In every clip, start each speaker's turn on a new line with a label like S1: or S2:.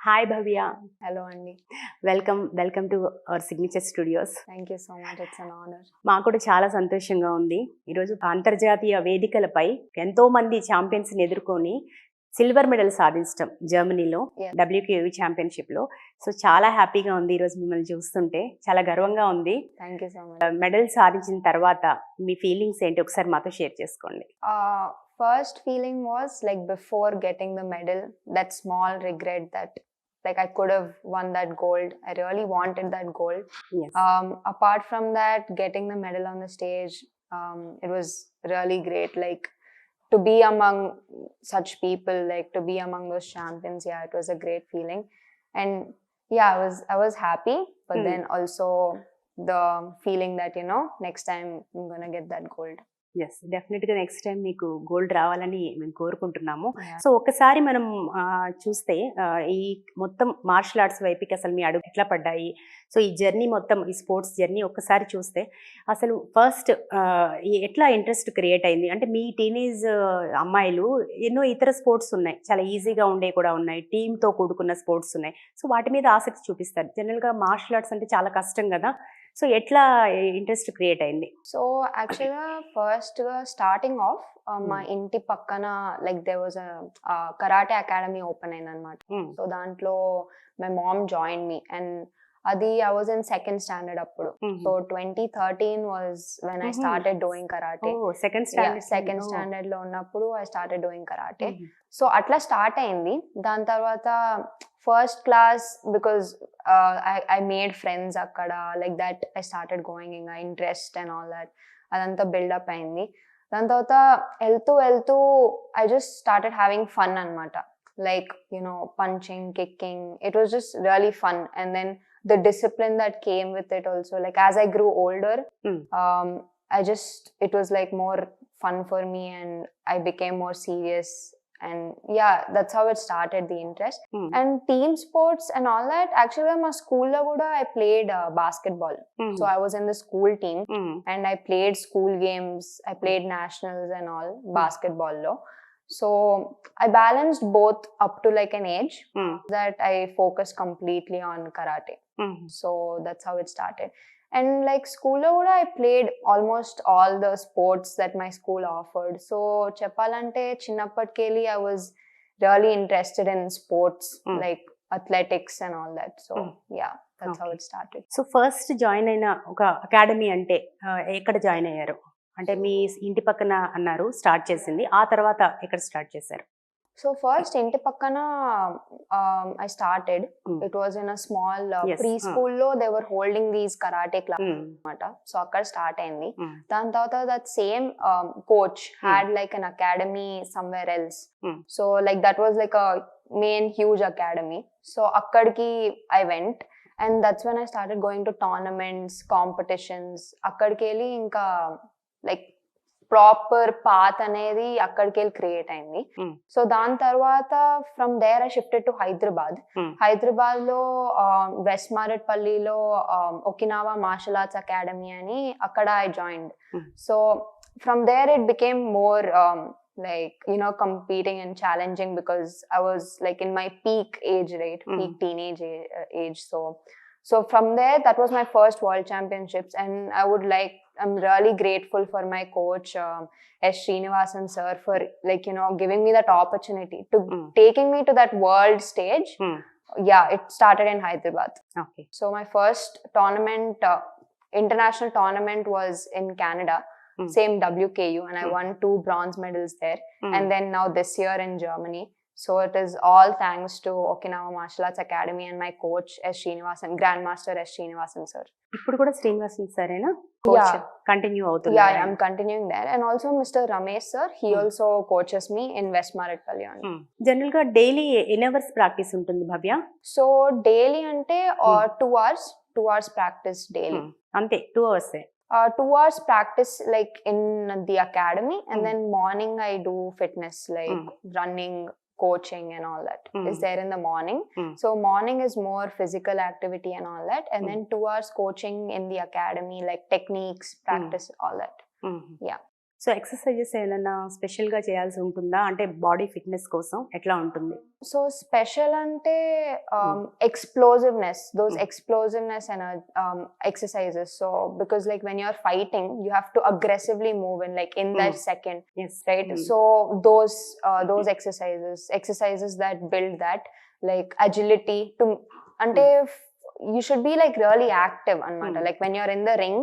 S1: Hi Bhavya,
S2: Hello, Andy.
S1: welcome to our signature studios.
S2: Thank you so much. It's an honor.
S1: మాకు కూడా చాలా సంతోషంగా ఉంది. ఈరోజు అంతర్జాతీయ వేదికలపై ఎంతో మంది ఛాంపియన్స్ని ఎదుర్కొని సిల్వర్ మెడల్ సాధించడం జర్మనీలో
S2: Yes.
S1: WQV ఛాంపియన్షిప్లో. సో చాలా హ్యాపీగా ఉంది ఈరోజు మిమ్మల్ని చూస్తుంటే, చాలా గర్వంగా ఉంది.
S2: Thank you so much.
S1: Medal సాధించిన తర్వాత మీ ఫీలింగ్స్ ఏంటి ఒకసారి మాతో షేర్ చేసుకోండి.
S2: First feeling was like before getting the medal, that small regret that like I could have won that gold. I really wanted that gold.
S1: Yes.
S2: Apart from that, getting the medal on the stage, it was really great. Like to be among such people, like to be among those champions, yeah, it was a great feeling. And yeah, I was happy, but then also the feeling that, you know, next time I'm gonna get that gold.
S1: Yes, definitely next time మీకు gold రావాలని మేము కోరుకుంటున్నాము.
S2: Yeah.
S1: So ఒకసారి మనం చూస్తే ఈ మొత్తం martial arts వైపుకి అసలు మీ అడుగు ఎట్లా పడ్డాయి, సో ఈ జర్నీ మొత్తం ఈ స్పోర్ట్స్ జర్నీ ఒక్కసారి చూస్తే అసలు ఫస్ట్ ఎట్లా ఇంట్రెస్ట్ క్రియేట్ అయింది? అంటే మీ టీనేజ్ అమ్మాయిలు ఎన్నో ఇతర స్పోర్ట్స్ ఉన్నాయి, చాలా ఈజీగా ఉండే కూడా ఉన్నాయి, టీంతో కూడుకున్న స్పోర్ట్స్ ఉన్నాయి, సో వాటి మీద ఆసక్తి చూపిస్తారు. జనరల్గా మార్షల్ ఆర్ట్స్ అంటే చాలా కష్టం కదా, సో ఎట్లా ఇంట్రెస్ట్ క్రియేట్ అయింది?
S2: So actually, first starting off, మా ఇంటి పక్కన like there was a karate academy open అయిందన్నమాట. సో దాంట్లో my mom joined me and అది I was in second standard అప్పుడు. So 2013 was when I started doing karate.
S1: Second
S2: second standard లో ఉన్నప్పుడు I started doing karate. So అట్లా start అయింది. దాని తర్వాత first class because I made friends అక్కడ, like that I started going in interest and all that. అదంతా buildup అయింది. దాని తర్వాత వెళ్తూ I just started having fun అన్నమాట. Like, you know, punching, kicking, it was just really fun. And then the discipline that came with it also, like as I grew older, it was like more fun for me and I became more serious. And yeah, that's how it started, the interest. And team sports and all that, actually my school lo kuda I played basketball. So I was in the school team and I played school games, I played nationals and all basketball lo. So I balanced both up to like an age that I focused completely on karate. So that's how it started. And like school lo kuda I played almost all the sports that my school offered. So cheppalante chinnappatkeli I was really interested in sports, like athletics and all that. So yeah, that's how it started.
S1: So first join అయిన ఒక academy అంటే ఎక్కడ join అయ్యారు? అంటే మీ ఇంటి పక్కన అన్నారు start చేసింది, ఆ తర్వాత ఎక్కడ స్టార్ట్ చేశారు?
S2: So first ఇంటి పక్కన I started. It was in a small preschool lo they were holding these karate classes anamata. So akkada start ayindi. Dan tarvata that same coach had like an academy somewhere else. So like that was like a main huge academy. So akkadiki I went and that's when I started going to tournaments, competitions. Akkadiki elli inka like proper path అనేది అక్కడికి వెళ్ళి create అయింది. So దాని తర్వాత from there I shifted to Hyderabad లో west మారేట్పల్లిలో Okinawa martial arts academy అని అక్కడ I joined. So from there it became more like, you know, competing and challenging because I was like in my peak age, right? Peak teenage age. So from there, that was my first world championships, and I'm really grateful for my coach, Sri.Mahender Kumar sir, for like, you know, giving me that opportunity to taking me to that world stage. Yeah, it started in Hyderabad.
S1: Okay.
S2: So my first tournament, international tournament was in Canada, same WKU, and I won 2 bronze medals there. And then now this year in Germany. So it is all thanks to Okinawa Martial Arts Academy and my coach Sri.Mahender, Grandmaster Sri.Mahender sir.
S1: ఇప్పుడు కూడా శ్రీనివాసన్ సరేనా coach continue అవుతుంది?
S2: Yeah, I'm continuing there. And also Mr. Ramesh sir, he also coaches me in West Maritpalli.
S1: General గా daily ఎన్ని hours practice ఉంటుంది భవ్య?
S2: So daily ante 2 hours practice daily.
S1: అంతే 2 hours?
S2: 2 hours practice like in the academy, and then morning I do fitness like running, coaching and all that is there in the morning. So morning is more physical activity and all that, and then 2 hours coaching in the academy, like techniques, practice, all that. Yeah.
S1: So exercises ఏమైనా స్పెషల్గా చేయాల్సి ఉంటుందా, అంటే body fitness కోసం ఎట్లా ఉంటుంది?
S2: So special అంటే explosiveness, those explosiveness and exercises. So because like when you're fighting, you have to aggressively move in like in that second,
S1: Yes.
S2: right? So those exercises that build that like agility to ante you should be like really active anamata. Like when you're in the ring,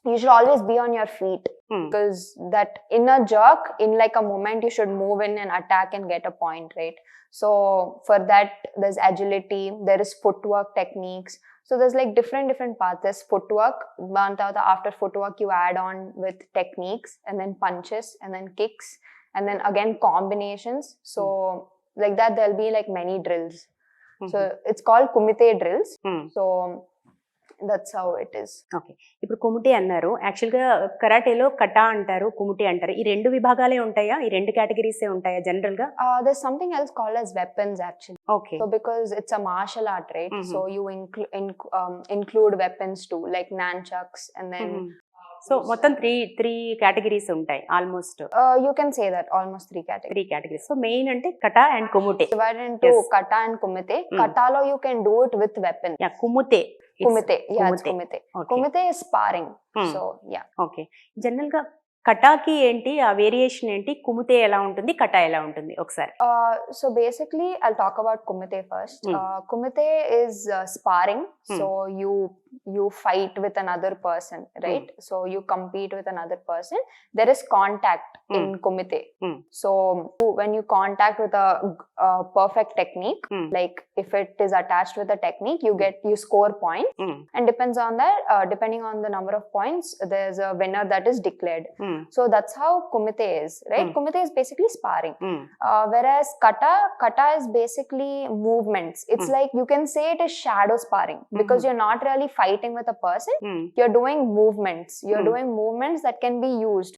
S2: you should always be on your feet, because that in a jerk, in like a moment, you should move in and attack and get a point, right? So for that, there's agility, there is footwork techniques. So there's like different paths. There's footwork, after footwork you add on with techniques, and then punches, and then kicks, and then again combinations. So like that there'll be like many drills. So it's called kumite drills. So that's how it is.
S1: Okay, ఇప్పుడు కుముటే అన్నారు. యాక్చువల్గా కరాటేలో కటా అంటారు, కుముటే అంటారు. ఈ రెండు విభాగాలే ఉంటాయా, ఈ రెండు కేటగిరీసే ఉంటాయా జనరల్గా?
S2: There's something else called as weapons actually.
S1: Okay.
S2: So because it's a martial art, right? So you include weapons too, like nunchucks, and then
S1: so మొత్తం త్రీ కేటగిరీస్ ఉంటాయి almost.
S2: you can say that almost three categories.
S1: So main అంటే కటా and కుముటే.
S2: Divided into kata and kumite. Kata lo you can do it with weapons.
S1: Yeah, kumite.
S2: Kumite, yeah, it's kumite.
S1: Okay.
S2: Kumite is sparring. So yeah.
S1: Okay, జనరల్గా కటాకి ఏంటి, ఆ variation ఏంటి, కుముతే ఎలా ఉంటుంది, కటా ఎలా ఉంటుంది ఒకసారి?
S2: So basically I'll talk about kumite first. Kumite is sparring. So you fight with another person, right? So you compete with another person. There is contact in kumite. So when you contact with a perfect technique, like if it is attached with a technique, you score points, and depends on that, depending on the number of points, there's a winner that is declared. So that's how kumite is, right? Kumite is basically sparring. Whereas kata is basically movements. It's like you can say it is shadow sparring, because you're not really fighting with a person. You're doing movements. You're doing movements that can be used.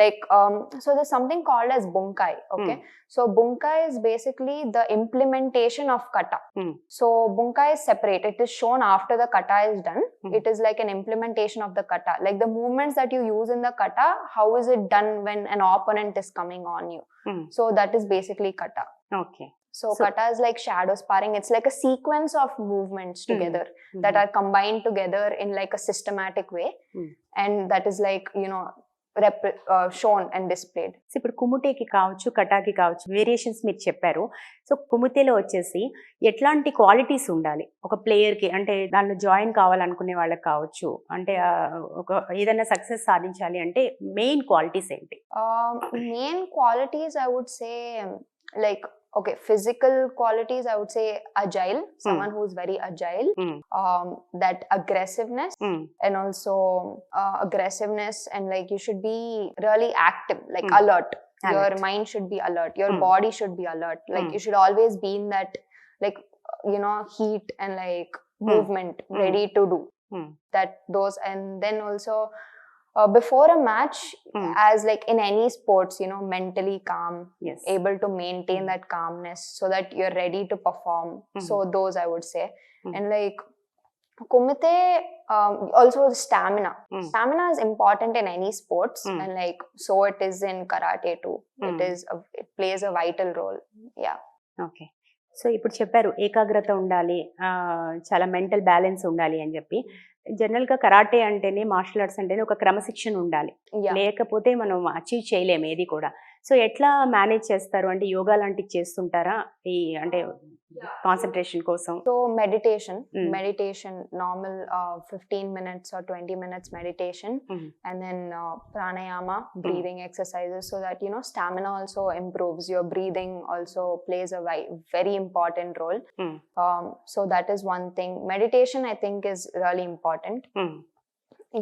S2: Like so there's something called as bunkai. Okay, so bunkai is basically the implementation of kata. So bunkai is separate. It is shown after the kata is done. It is like an implementation of the kata, like the movements that you use in the kata. How is it done when an opponent is coming on you? So that is basically kata.
S1: Okay.
S2: So kata is like shadow sparring. It's like a sequence of movements together that are combined together in like a systematic way, and that is like, you know, shown and displayed.
S1: So ఇప్పుడు కుముటేకి కావచ్చు, కటాకి కావచ్చు, variations మీరు చెప్పారు. So కుముతేలో వచ్చేసి ఎట్లాంటి qualities ఉండాలి ఒక ప్లేయర్కి, అంటే దానిలో జాయిన్ కావాలనుకునే వాళ్ళకి కావచ్చు, అంటే ఒక ఏదైనా సక్సెస్ సాధించాలి అంటే మెయిన్ క్వాలిటీస్ ఏంటి?
S2: Main qualities I would say, like, okay, physical qualities, I would say agile, someone who's very agile, that aggressiveness, and also aggressiveness, and like you should be really active, like alert. Your mind should be alert, your body should be alert, like you should always be in that, like, you know, heat and like movement, ready to do that, those. And then also before a match, as like in any sports, you know, mentally calm, able to maintain that calmness so that you're ready to perform. So those I would say. And like kumite, also stamina. Stamina is important in any sports, and like so it is in karate too. It plays a vital role. Yeah.
S1: Okay. So ఇప్పుడు చెప్పారు ఏకాగ్రత ఉండాలి, చాలా mental balance ఉండాలి అని చెప్పి. జనరల్గా karate అంటేనే, మార్షల్ ఆర్ట్స్ అంటేనే ఒక క్రమశిక్షణ ఉండాలి, లేకపోతే మనం అచీవ్ చేయలేము ఏది కూడా. సో ఎట్లా మేనేజ్ చేస్తారు, అంటే యోగా లాంటివి చేస్తుంటారా ఈ అంటే కాన్సన్ట్రేషన్ కోసం?
S2: So meditation normal 15 minutes or 20 minutes meditation, and then pranayama, breathing exercises, so that, you know, stamina also improves. Your breathing also plays a very important role. So that is one thing. Meditation I think is really important.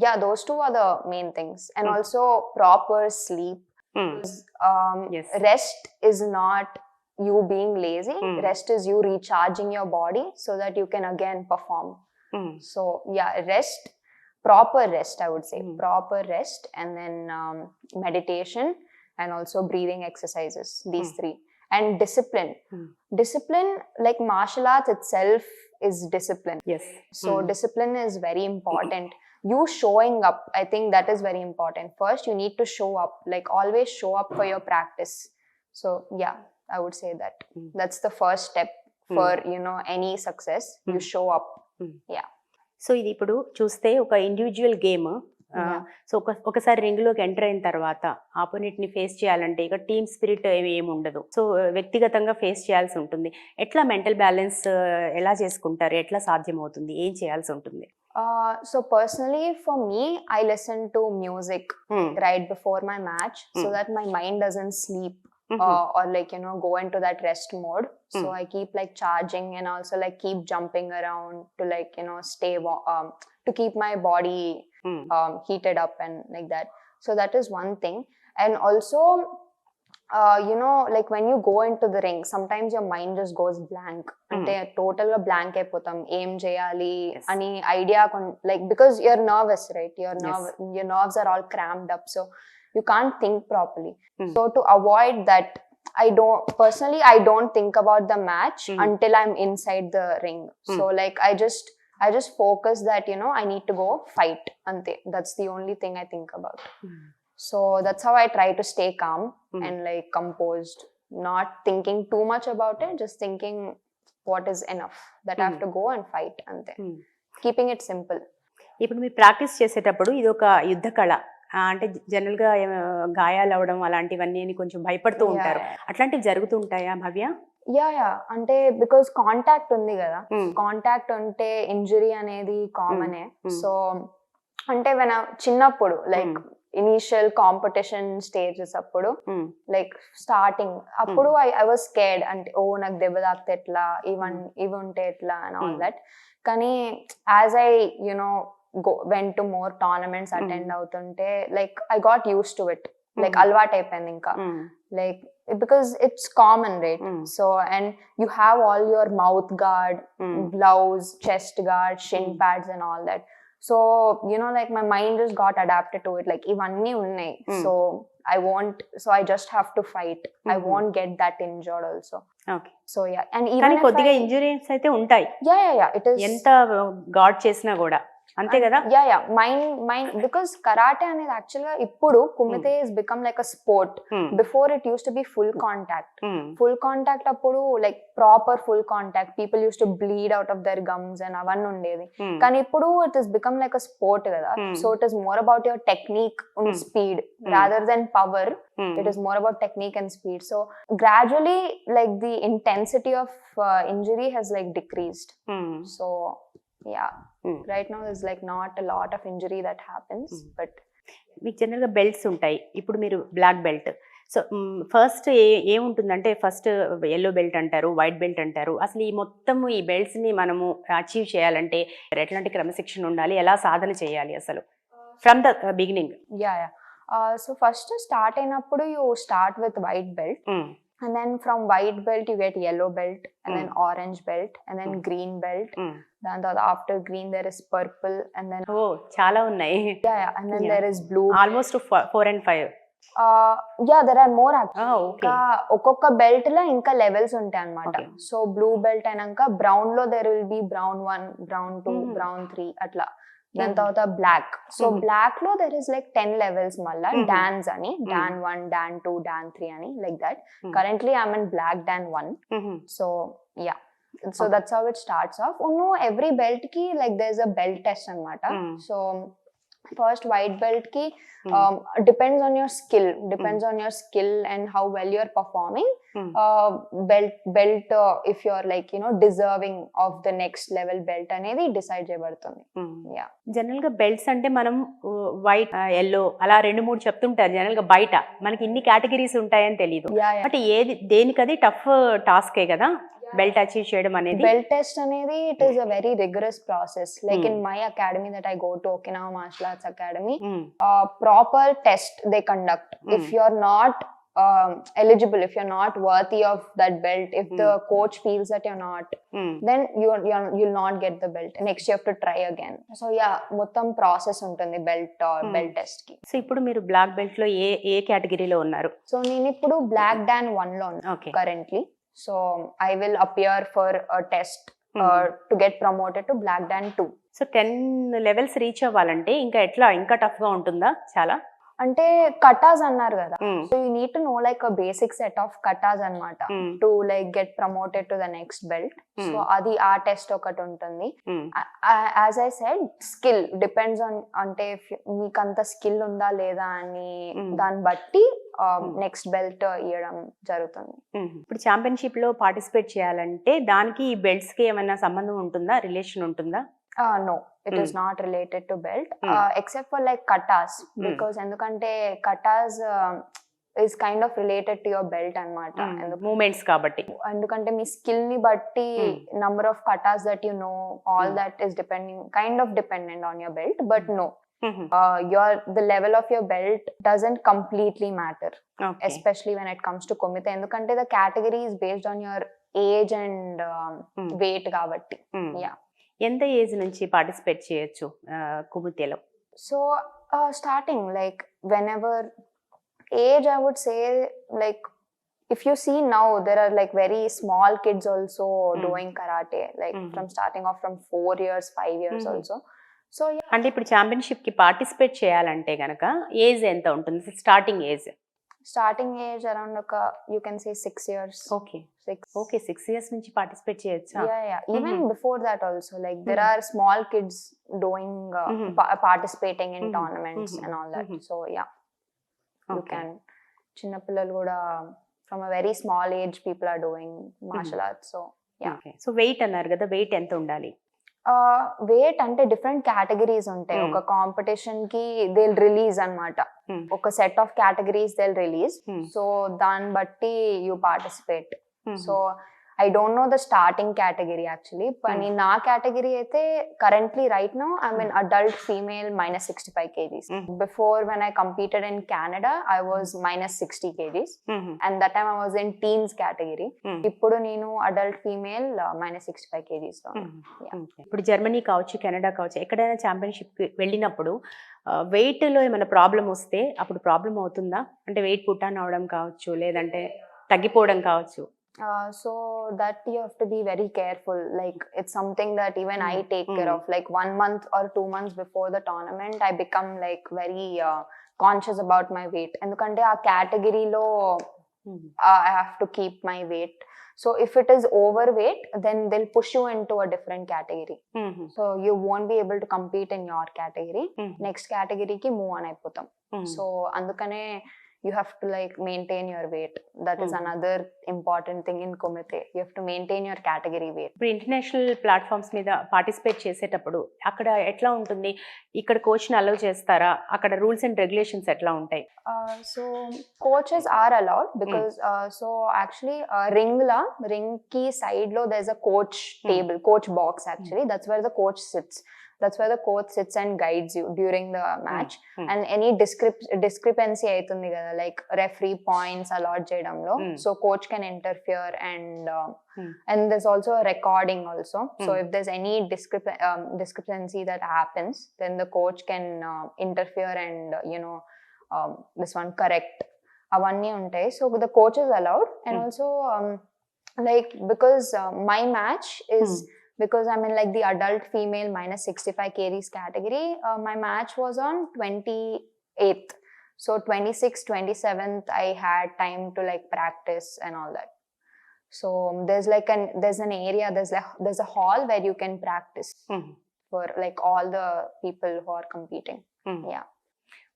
S2: Yeah, those two are the main things. And also proper sleep. Rest is not you being lazy. Rest is you recharging your body so that you can again perform. So yeah, proper rest I would say. Proper rest, and then meditation, and also breathing exercises, these three. And discipline, like martial arts itself is discipline. So discipline is very important. you showing up, I think that is very important. First you need to show up, like always show up for your practice. So yeah, I would say that that's the first step for any success. You show up. Yeah.
S1: So ఇది ఇప్పుడు చూస్తే ఒక individual game. So ఒకసారి రింగ్లోకి enter అయిన తర్వాత ఆపోనెంట్ని face చేయాలంటే ఇక team spirit ఏమి ఉండదు. సో వ్యక్తిగతంగా ఫేస్ చేయాల్సి ఉంటుంది. ఎట్లా మెంటల్ బ్యాలెన్స్ ఎలా చేసుకుంటారు, ఎట్లా సాధ్యమవుతుంది, ఏం చేయాల్సి ఉంటుంది?
S2: So personally for me, I listen to music right before my match so that my mind doesn't sleep. Or like go into that rest mode. So I keep like charging and also like keep jumping around to like stay to keep my body heated up and like that. So that is one thing. And also like when you go into the ring, sometimes your mind just goes blank. Ante total ga blank అయిపోతాం, ఏం చేయాలి అని idea, like because you're nervous, right? Your nerves are all cramped up, so you can't think properly. So to avoid that, I don't think about the match until I'm inside the ring. So like I just focus that I need to go fight, ante. That's the only thing I think about. So that's how I try to stay calm and like composed, not thinking too much about it, just thinking what is enough, that I have to go and fight, ante. Keeping it simple.
S1: ఇప్పుడు మీరు practice చేసేటప్పుడు ఇది ఒక యుద్ధ కళ అంటే జనరల్గా గాయాలు అవడం అలాంటివన్నీ అని కొంచెం భయపడుతూ ఉంటారు. అట్లాంటివి జరుగుతూ ఉంటాయా భవ్య?
S2: యా అంటే బికాస్ కాంటాక్ట్ ఉంది కదా, కాంటాక్ట్ ఉంటే ఇంజరీ అనేది కామనే. సో అంటే చిన్నప్పుడు లైక్ ఇనిషియల్ కాంపిటీషన్ స్టేజెస్ అప్పుడు లైక్ స్టార్టింగ్ అప్పుడు ఐ వాజ్ స్కేర్డ్, అంటే నాకు దెబ్బ తాకితే ఎట్లా, ఇవి ఉంటే ఎట్లా అండ్ ఆల్ దట్. కానీ as I went to more tournaments, attend అవుతుంటే like I got used to it, like అలవాటు అయిపోయింది ఇంకా, like because it's common, right? So and you have all your mouth guard, gloves, chest guard, shin pads and all that. So like my mind just got adapted to it, like ivanni unnai. So I just have to fight. I won't get that injured also.
S1: Okay.
S2: So yeah, and even
S1: కానీ కొద్దిగా injuries అయితే ఉంటాయి.
S2: Yeah it is.
S1: ఎంత guard చేసినా కూడా అంతే కదా?
S2: Yeah mind because karate అనేది యాక్చువల్ గా ఇప్పుడు kumite is become like a sport. Before it used to be full contact అప్పుడు like proper full contact, people used to bleed out of their gums and అవన్నీ ఉండేది. కానీ ఇప్పుడు it is become like a sport కదా. So it is more about your technique and speed rather than power. It is more about technique and speed. So gradually like the intensity of injury has like decreased. So yeah, right now there's like not a lot of injury that happens. But
S1: మీకు జనరల్గా belts ఉంటాయి, ఇప్పుడు మీరు black belt. So first ఏముంటుందంటే first yellow belt అంటారు, white belt అంటారు. అసలు ఈ మొత్తం ఈ బెల్ట్స్ని మనము అచీవ్ చేయాలంటే ఎట్లాంటి క్రమశిక్షణ ఉండాలి, ఎలా సాధన చేయాలి అసలు from the beginning?
S2: Yeah so first start అయినప్పుడు you start with white belt, and then from white belt you get yellow belt, and then orange belt, and then green belt. Then after green there is purple, and then
S1: చాలా ఉన్నాయి.
S2: Yeah and then there is blue,
S1: almost 4 and 5.
S2: Yeah there are more actually. ఒక్కొక్క belt లో ఇంకా levels ఉంటాయి అన్నమాట. So blue belt అయినాక brown లో there will be brown 1, brown 2, brown 3 అట్లా. దాని తర్వాత బ్లాక్. సో బ్లాక్ లో దెర్ ఇస్ లైక్ 10 లెవెల్స్ మళ్ళా. డాన్స్ అని, డాన్ 1, డాన్ 2, డాన్ 3 అని like that. Currently I'm in black dan 1. So yeah, so that's how it starts off. Every belt కి like there is a belt test అన్నమాట. So first white belt కి depends on your skill and how well you're performing. Belt if you're like deserving of the next level belt అనేది decide చేయబడుతుంది. Yeah
S1: general గా belts అంటే మనం white, yellow అలా 2-3 చెప్తుంటారు general గా. బయట మనకి ఇన్ని కేటగిరీస్ ఉంటాయని తెలియదు. బట్ దేనికది టఫ్ టాస్కే కదా బెల్ట్ అచీవ్ చేయడం అనేది.
S2: బెల్ట్ టెస్ట్ అనేది it is a very rigorous process. Like in my academy that I go to, Okinawa Martial Arts Academy, proper test they conduct. If you're not eligible, if you're not worthy of that belt, if the coach feels that you're not, then you'll not get the belt. Next you have to try again. So yeah, మొత్తం process ఉంటుంది belt test కి.
S1: So ఇప్పుడు మీరు black belt లో ఏ కేటగిరీలో ఉన్నారు?
S2: So నేను ఇప్పుడు బ్లాక్ డాన్ 1 లో ఉన్నాను currently. So I will appear for a test to get promoted to black dan 2.
S1: So 10 levels reach అవ్వాలంటే ఇంకా టఫ్ గా ఉంటుందా చాలా?
S2: అంటే కటాస్ అన్నారు కదా, so you need to know like a basic set of katas అన్నమాట to like get promoted to the next belt. So అది ఆ టెస్ట్ ఒకటి ఉంటుంది. As I said skill depends on, అంటే మీకు అంత స్కిల్ ఉందా లేదా అని దాన్ని బట్టి నెక్స్ట్ బెల్ట్ ఇవ్వడం జరుగుతుంది.
S1: ఇప్పుడు ఛాంపియన్షిప్ లో పార్టిసిపేట్ చేయాలంటే దానికి ఈ బెల్ట్స్ కి ఏమైనా సంబంధం ఉంటుందా, రిలేషన్ ఉంటుందా?
S2: No, it is not related to belt, except for like katas, because endukante katas is kind of related to your belt anamata,
S1: movements kabatti,
S2: endukante me skill ni batti number of katas that you know, all that is kind of dependent on your belt, but no, the level of your belt doesn't completely matter, especially when it comes to kumite, endukante the category is based on your age and weight kabatti. Yeah.
S1: ఎంత age నుంచి participate చేయొచ్చు కుమితేలో?
S2: So starting like whenever age, I would say like if you see now there are like very small kids also doing karate, like from starting off from 4 years 5 years also. So yeah,
S1: అంటే ఇప్పుడు championship కి participate చేయాలంటే గనక age ఎంత ఉంటుంది? Starting age
S2: around you can say 6 years.
S1: Okay 6 years నుంచి participate చేయొచ్చా?
S2: Yeah even before that also, like there are small kids doing participating in tournaments and all that. So yeah, you can, chinna pillalu kuda from a very small age people are doing martial arts. So yeah.
S1: So weight అన్నారు కదా, wait ఎంత ఉండాలి?
S2: Wait అంటే different categories ఉంటాయి. ఒక competition కి they release అన్నమాట, ఒక set of categories they release. So దాన్ని బట్టి you participate. So I don't know the starting category actually, but నా కేటగిరీ అయితే currently right now I'm an adult female minus 65 kgs. Before when I competed in Canada I was minus 60 kgs and that time I was in teens category. ఇప్పుడు నేను adult female minus 65 kgs.
S1: ఇప్పుడు Germany కావచ్చు, Canada కావచ్చు, ఎక్కడైనా championship వెళ్ళినప్పుడు wait లో ఏమైనా problem వస్తే అప్పుడు ప్రాబ్లం అవుతుందా? అంటే వెయిట్ పుట్ ఆన్ అవడం కావచ్చు, లేదంటే తగ్గిపోవడం కావచ్చు.
S2: So that you have to be very careful, like it's something that even I take care of, like 1 month or 2 months before the tournament I become like very conscious about my weight, endukante aa category lo I have to keep my weight. So if it is overweight then they'll push you into a different category. So you won't be able to compete in your category. Next category ki move on ayipotam. So andukane you have to like maintain your weight. That is another important thing in kumite. You have to maintain your category weight.
S1: ఇప్పుడు international platforms మీద participate చేసేటప్పుడు అక్కడ ఎట్లా ఉంటుంది? ఇక్కడ coach ని allow చేస్తారా? అక్కడ రూల్స్ అండ్ రెగ్యులేషన్స్ ఎట్లా ఉంటాయి?
S2: So coaches are allowed because so actually ring ki side lo there's a coach table, coach box actually. That's where the coach sits. That's where the coach sits and guides you during the match. And any discrepancy aitundi kada, like referee points allot cheyadamlo, so coach can interfere and there's also a recording also. So if there's any discrepancy that happens, then the coach can interfere and this one correct avanni untai. So the coach is allowed. And also like because my match is because I'm in like the adult female minus 65 kgs category, my match was on 28th. So 26th 27th I had time to like practice and all that. So there's an area, there's a hall where you can practice for like all the people who are competing. Yeah.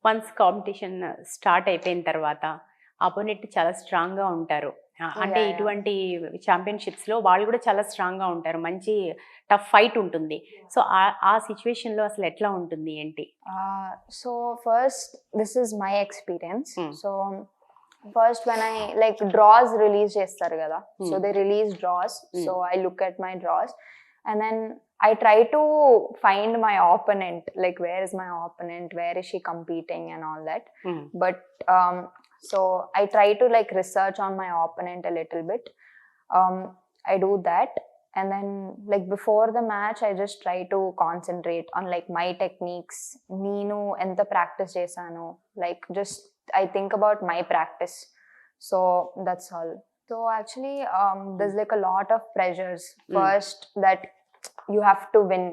S1: Once competition start అయిపోయిన తర్వాత opponent చాలా strong గా ఉంటారు. అంటే ఇటువంటి championships లో వాళ్ళు కూడా చాలా స్ట్రాంగ్ గా ఉంటారు, మంచి టఫ్ ఫైట్ ఉంటుంది. సో ఆ సిచ్యువేషన్ లో అసలు ఎట్లా ఉంటుంది ఏంటి?
S2: So first this is my experience. So first when I like draws release చేస్తారు కదా, so they release draws. So I look at my draws and then I try to find my opponent, like where is my opponent, where is she competing and all that. But so I try to like research on my opponent a little bit. I do that, and then like before the match I just try to concentrate on like my techniques, neenu enta practice chesanu, like just I think about my practice. So that's all. So actually, there's like a lot of pressures. First, that you have to win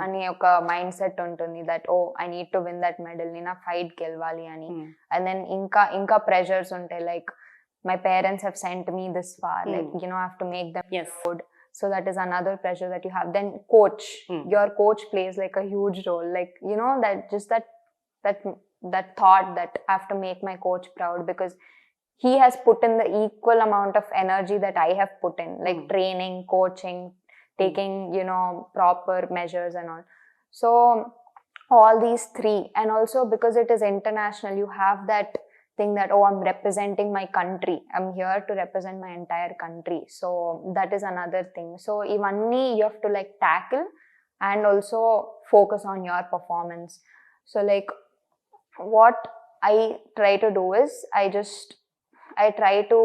S2: అని ఒక mind set ఉంటుంది, that oh I need to win that medal, నేను ఆ fight గెలవాలి అని. And then ఇంకా pressures ఉంటాయి, like my parents have sent me this far, like I have to make them proud. So that is another pressure that you have. Then coach, your coach plays like a huge role, like that just that thought that I have to make my coach proud, because he has put in the equal amount of energy that I have put in, like training, coaching, taking proper measures and all. So all these three, and also because it is international, you have that thing that, oh, I'm representing my country, I'm here to represent my entire country. So that is another thing. So ivanni you have to like tackle and also focus on your performance. So like what I try to do is I try to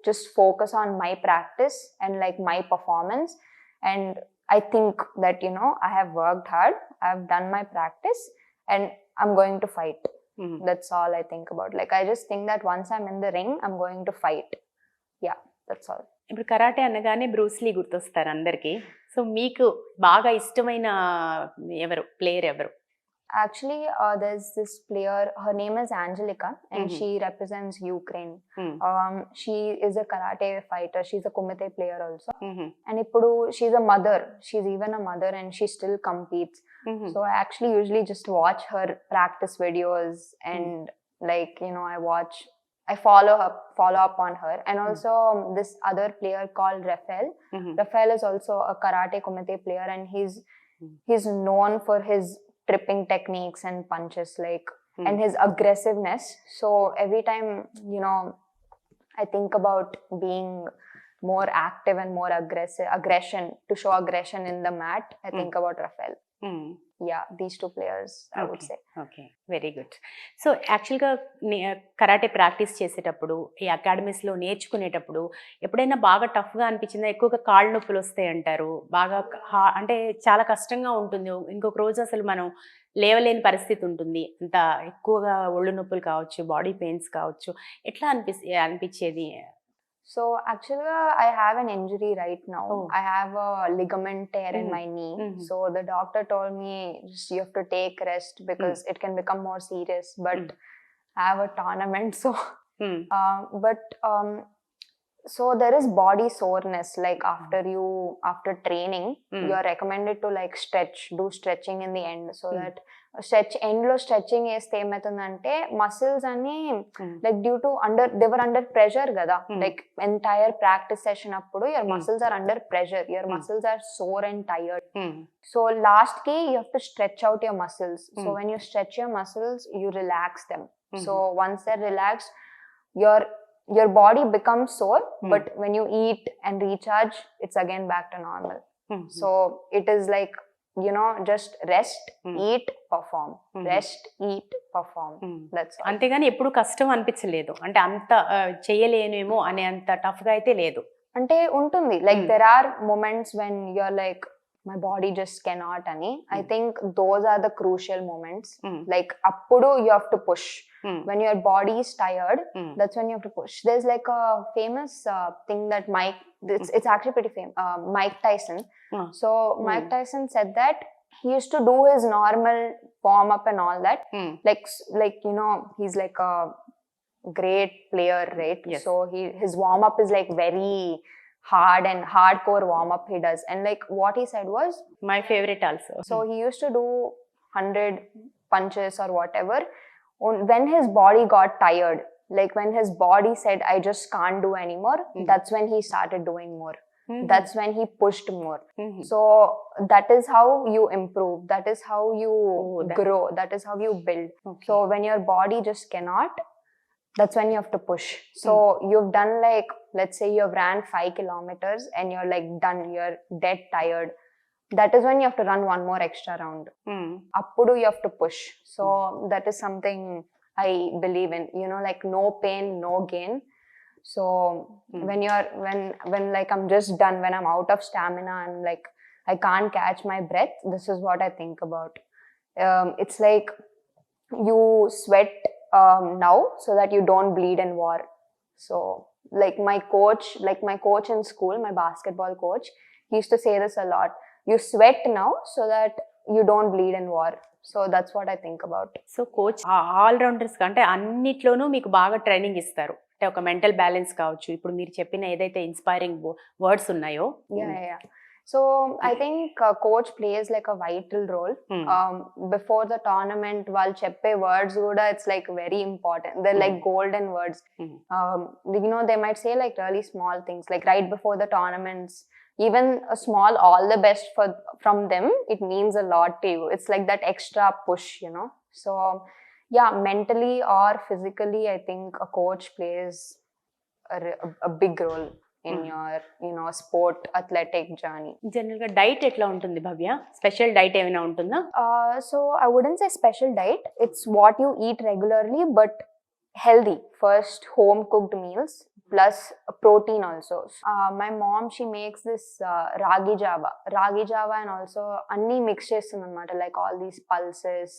S2: just focus on my practice and like my performance, and I think that I have worked hard, I have done my practice, and I'm going to fight. That's all I think about. Like I just think that once I'm in the ring, I'm going to fight. Yeah, that's all.
S1: ఇప్పుడు karate అనగానే Bruce Lee గుర్తొస్తారు అందరికి. So మీకు బాగా ఇష్టమైన player ఎవరు?
S2: Actually, there's this player, her name is Angelica, and she represents Ukraine. She is a karate fighter, she's a kumite player also. And ippudu she's a mother, she's even a mother, and she still competes. So I actually usually just watch her practice videos, and like I follow up on her. And also this other player called Rafael is also a karate kumite player, and he's known for his tripping techniques and punches, like and his aggressiveness. So every time I think about being more active and more aggression to show aggression in the mat, I think about Rafael. Yeah, these two players I would say.
S1: Okay, very good. So యాక్చువల్గా karate practice చేసేటప్పుడు, ఈ అకాడమీస్లో నేర్చుకునేటప్పుడు ఎప్పుడైనా బాగా టఫ్గా అనిపించిందా? ఎక్కువగా కాళ్ళు నొప్పులు వస్తాయి అంటారు, బాగా అంటే చాలా కష్టంగా ఉంటుంది, ఇంకొక రోజు అసలు మనం లేవలేని పరిస్థితి ఉంటుంది, అంత ఎక్కువగా ఒళ్ళు నొప్పులు కావచ్చు, బాడీ పెయిన్స్ కావచ్చు, ఎట్లా అనిపించేది?
S2: So actually, I have an injury right now. I have a ligament tear in my knee. So the doctor told me you have to take rest because it can become more serious. But I have a tournament, so so there is body soreness, like after training you are recommended to like do stretching in the end, so that end lo stretching cheste emaitundante muscles ani like due to they were under pressure kada, like entire practice session appudu your muscles are under pressure, your muscles are sore and tired. So last ki you have to stretch out your muscles. So when you stretch your muscles, you relax them. So once they're relaxed, your body becomes sore, but when you eat and recharge, it's again back to normal. So it is like just rest, eat, perform, rest, eat, perform. That's all.
S1: అంతేగాని ఎప్పుడు కష్టం అనిపించలేదు, అంటే అంత చేయలేనేమో అనే అంత tough గా అయితే లేదు.
S2: అంటే ఉంటుంది, like there are moments when you're like my body just cannot ani. I think those are the crucial moments. Like appudu you have to push. When your body is tired, that's when you have to push. There's like a famous thing that it's actually pretty famous, Mike Tyson. So Mike Tyson said that he used to do his normal warm up and all that, like he's like a great player, right?
S1: Yes.
S2: So his warm up is like very hard and hardcore warm up he does, and like what he said was
S1: my favorite also.
S2: So he used to do 100 punches or whatever. When his body got tired, like when his body said I just can't do anymore, that's when he started doing more. That's when he pushed more. So that is how you improve, that is how you grow, that is how you build. So when your body just cannot, that's when you have to push. So you've done like, let's say you've ran 5 kilometers and you're like done, you're dead tired, that is when you have to run one more extra round. Appudu you have to push. So that is something I believe in, like no pain no gain. So when like I'm just done, when I'm out of stamina and like I can't catch my breath, this is what I think about. It's like you sweat now so that you don't bleed in war. So like my coach in school, my basketball coach, he used to say this a lot. You sweat now so that you don't bleed in war. So that's what I think about.
S1: So coach allrounders అంటే అన్నిట్లోనూ మీకు బాగా training ఇస్తారు, అంటే ఒక mental balance కావచ్చు, ఇప్పుడు మీరు చెప్పిన ఏదైతే ఇన్స్పైరింగ్ వర్డ్స్ ఉన్నాయో.
S2: Yeah. So I think coach plays like a vital role. Before the tournament, while cheppe words kuda, it's like very important. They're like golden words. They might say like really small things, like right before the tournaments, even a small all the best from them, it means a lot to you. It's like that extra push, So yeah, mentally or physically, I think a coach plays a big role in your sport athletic journey.
S1: General గా diet ఎట్లా ఉంటుంది భవ్య? Special diet ఏమైనా ఉంటుందా?
S2: So I wouldn't say special diet. It's what you eat regularly, but healthy. First, home cooked meals plus protein also. My mom, she makes this ragi java and also anni mix chestunannamata, like all these pulses,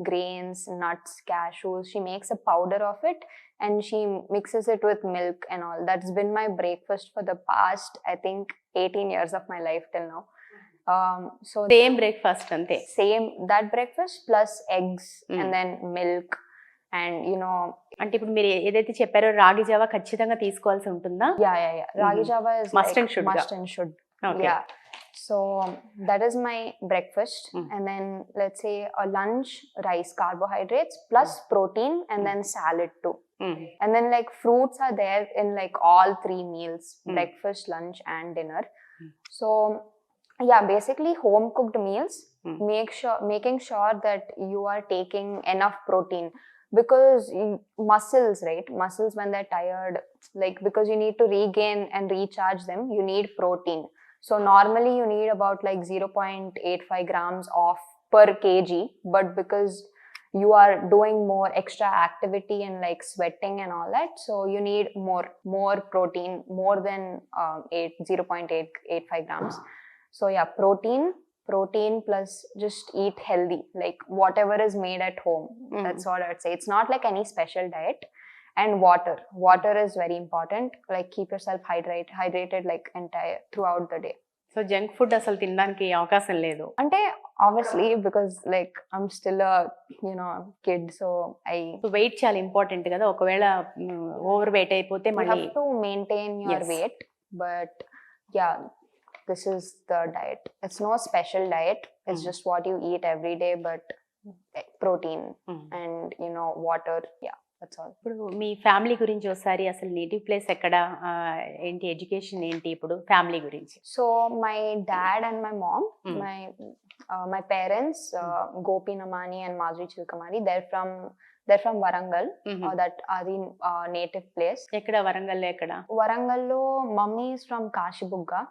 S2: grains, nuts, cashews. She makes a powder of it and she mixes it with milk and all. That's been my breakfast for the past, I think, 18 years of my life till now. So
S1: same breakfast అంతే?
S2: Same, that breakfast plus eggs and then milk. And
S1: అంటే ఇప్పుడు మీరు ఏదైతే చెప్పారో రాగి Java ఖచ్చితంగా తీసుకోవాల్సి ఉంటుందా?
S2: Yeah. Ragi java is
S1: Must and should. Okay.
S2: Yeah. So that is my breakfast. And then let's say a lunch, rice, carbohydrates plus protein and then salad too. And then like fruits are there in like all 3 meals, breakfast, lunch and dinner. So yeah, basically home cooked meals, making sure that you are taking enough protein. Because muscles when they're tired, like because you need to regain and recharge them, you need protein. So normally you need about like 0.85 grams of per kg, but because you are doing more extra activity and like sweating and all that, so you need more protein, more than 0.85 grams. So yeah, protein plus just eat healthy, like whatever is made at home. That's what I would say. It's not like any special diet. And water is very important, like keep yourself hydrated like entire throughout the day.
S1: So junk food అసలు తినడానికి అవకాశం లేదు
S2: అంటే obviously, because like I'm still a kid, so
S1: weight చాలా important కదా, ఒకవేళ overweight అయిపోతే
S2: you
S1: మళ్ళీ
S2: have to maintain your weight. But yeah, this is the diet. It's no special diet. It's just what you eat every day, but like protein and water. Yeah, that's all.
S1: ఇప్పుడు మీ family గురించి ఒకసారి, అసలు native place ఎక్కడ, ఏంటి education ఏంటి, ఇప్పుడు family గురించి.
S2: So my dad and my mom, my parents, Gopi Namani and Madhuri Chilkamari, they're from Warangal. That are the native place.
S1: ఎక్కడ వరంగల్లో? ఎక్కడ?
S2: Warangallo, mummy is from Kashibugga.